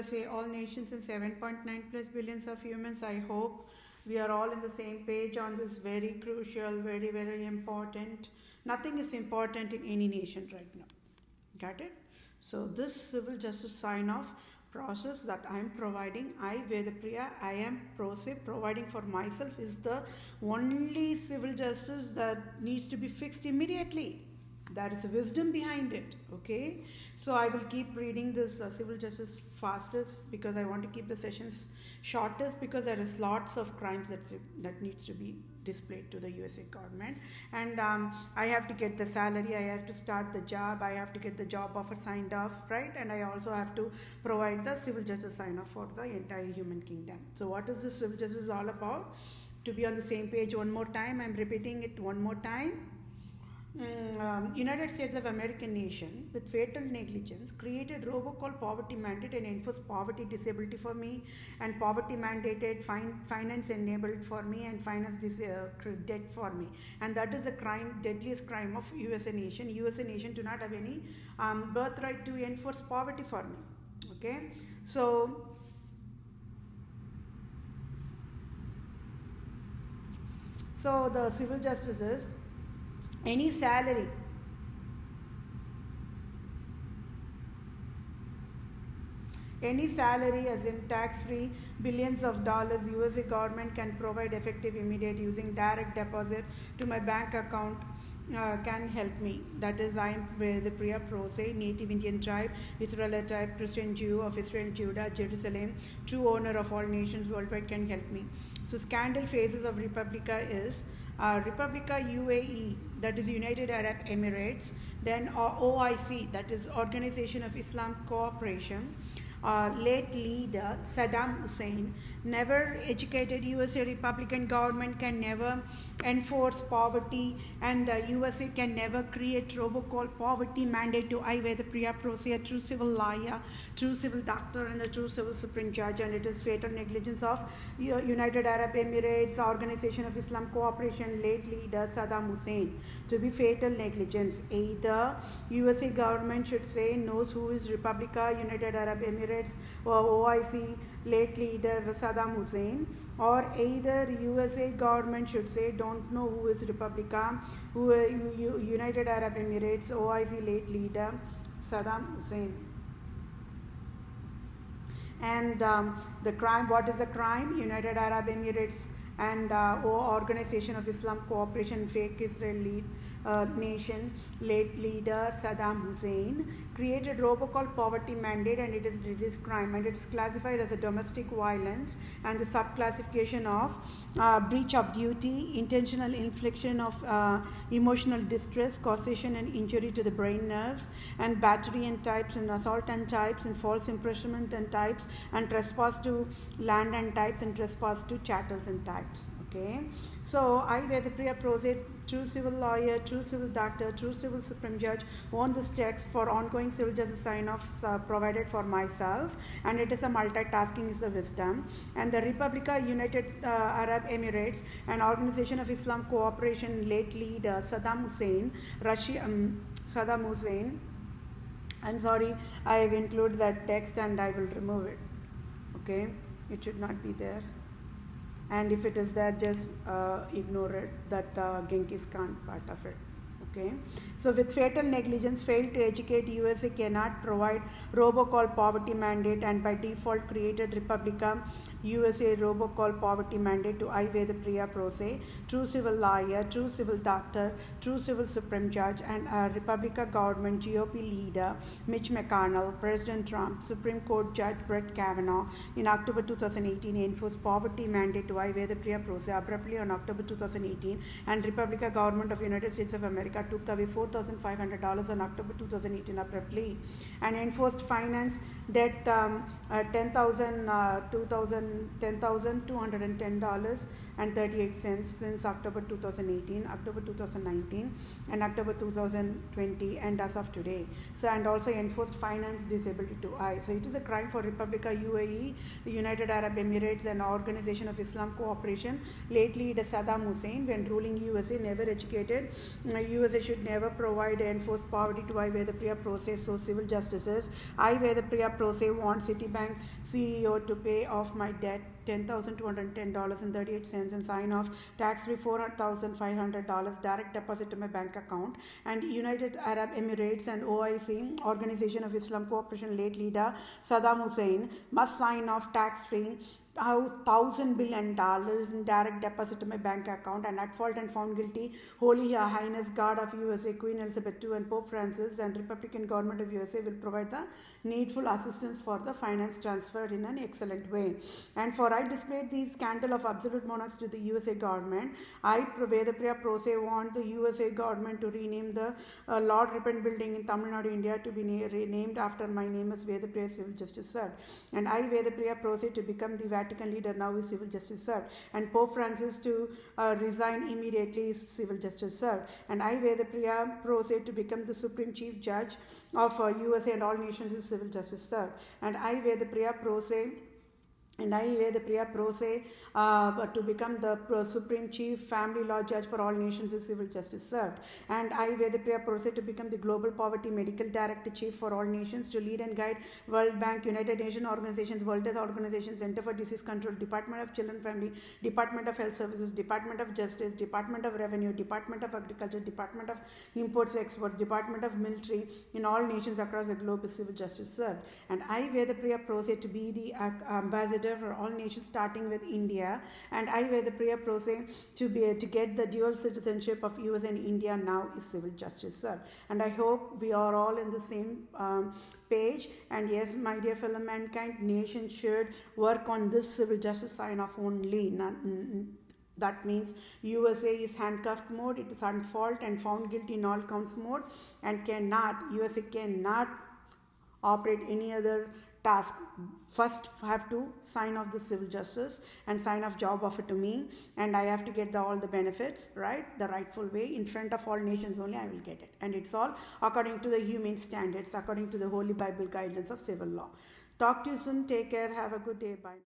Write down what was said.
USA, all nations and 7.9 plus billions of humans. I hope we are all in the same page on this very crucial, very, very important. Nothing is important in any nation right now. Got it? So this civil justice sign-off process that I am providing, I Vedapriya, I am providing for myself is the only civil justice that needs to be fixed immediately. There is a wisdom behind it. Okay, so I will keep reading this civil justice fastest because I want to keep the sessions shortest, because there is lots of crimes that needs to be displayed to the USA government, and I have to get the salary, I have to start the job, I have to get the job offer signed off, right? And I also have to provide the civil justice sign off for the entire human kingdom. So what is this civil justice all about? To be on the same page one more time, I'm repeating it one more time. United States of American nation with fatal negligence created robocall poverty mandate and enforced poverty disability for me, and poverty mandated finance enabled for me, and finance debt for me, and that is the crime, deadliest crime of USA nation. USA nation do not have any birthright to enforce poverty for me. Okay, so the civil justice is any salary as in tax-free billions of dollars USA government can provide effective immediate using direct deposit to my bank account can help me. That is, I am Vedapriya Prose, native Indian tribe, Israelite tribe, Christian Jew of Israel, Judah, Jerusalem, true owner of all nations worldwide, can help me. So scandal phases of Republica is Republica UAE, that is United Arab Emirates, then OIC, that is Organization of Islam Cooperation. Late leader Saddam Hussein, never educated USA Republican government can never enforce poverty, and the USA can never create robocall poverty mandate to I Vedapriya Prose, a true civil lawyer, true civil doctor, and a true civil supreme judge, and it is fatal negligence of United Arab Emirates, Organization of Islam Cooperation, late leader Saddam Hussein, to be fatal negligence. Either USA government should say knows who is Republica, United Arab Emirates, or OIC, late leader Saddam Hussein, or either USA government should say don't know who is Republica, United Arab Emirates, OIC, late leader Saddam Hussein. And the crime, what is the crime? United Arab Emirates and Organization of Islam Cooperation, fake Israeli nation, late leader Saddam Hussein created robocall poverty mandate, and it is crime, and it is classified as a domestic violence, and the subclassification of breach of duty, intentional infliction of emotional distress, causation and injury to the brain nerves, and battery and types, and assault and types, and false imprisonment and types, and trespass to land and types, and trespass to chattels and types. Okay, so I Vedapriya Prose, true civil lawyer, true civil doctor, true civil supreme judge, own this text for ongoing civil justice sign-offs provided for myself, and it is a multitasking is a wisdom. And the Republica United Arab Emirates and Organization of Islam Cooperation, late leader Saddam Hussein, Saddam Hussein. I'm sorry, I have included that text and I will remove it. Okay, it should not be there. And if it is there, just ignore it, that Genghis Khan part of it. Okay, so with fatal negligence, failed to educate, USA cannot provide robocall poverty mandate, and by default created Republica USA robocall poverty mandate to I Vedapriya Prose, true civil lawyer, true civil doctor, true civil supreme judge, and Republica government GOP leader Mitch McConnell, President Trump, Supreme Court Judge Brett Kavanaugh in October 2018 enforced poverty mandate to I Vedapriya Prose abruptly on October 2018, and Republica government of United States of America took away $4,500 on October 2018 abruptly, and enforced finance debt $10,210.38 since October 2018, October 2019, and October 2020, and as of today. So, and also enforced finance disability to I. So it is a crime for Republica UAE, the United Arab Emirates, and Organization of Islam Cooperation, late leader Saddam Hussein, when ruling USA, never educated USA USA should never provide enforced poverty to I, Vedapriya Pro Se, so civil justices. I, Vedapriya Pro Se, want Citibank CEO to pay off my debt $10,210.38 and sign off tax-free $4,500 direct deposit to my bank account. And United Arab Emirates and OIC, Organization of Islam Cooperation late leader Saddam Hussein, must sign off tax-free $1,000 billion in direct deposit to my bank account, and at fault and found guilty, Holy Her Highness God of USA, Queen Elizabeth II and Pope Francis and Republican government of USA will provide the needful assistance for the finance transferred in an excellent way. And for I displayed the scandal of absolute monarchs to the USA government, I, Vedapriya Pro Se, want the USA government to rename the Lord Ripon building in Tamil Nadu, India to be renamed after my name as Vedapriya Civil Justice Sir. And I, Vedapriya Pro Se, to become the Vatican leader now is civil justice served, and Pope Francis to resign immediately is civil justice served, and I, Vedapriya Pro Se, to become the Supreme Chief Judge of USA and all nations is civil justice served, and I, Vedapriya Pro Se, to become the Supreme Chief Family Law Judge for all nations is civil justice served. And I, Vedapriya Pro Se, to become the Global Poverty Medical Director Chief for all nations to lead and guide World Bank, United Nations organizations, World Health Organization, Center for Disease Control, Department of Children and Family, Department of Health Services, Department of Justice, Department of Revenue, Department of Agriculture, Department of Imports and Exports, Department of Military in all nations across the globe is civil justice served. And I, Vedapriya Pro Se, to be the ambassador for all nations starting with India, and I, Vedapriya Pro Se, to get the dual citizenship of US and India now is civil justice served. And I hope we are all in the same page. And yes, my dear fellow mankind, nation should work on this civil justice sign off only. That means USA is handcuffed mode, it is on fault and found guilty in all counts mode, and USA cannot operate any other task. First have to sign off the civil justice and sign off job offer to me, and I have to get all the benefits, right, the rightful way in front of all nations only I will get it, and it's all according to the humane standards, according to the Holy Bible guidelines of civil law. Talk to you soon, take care, have a good day, bye.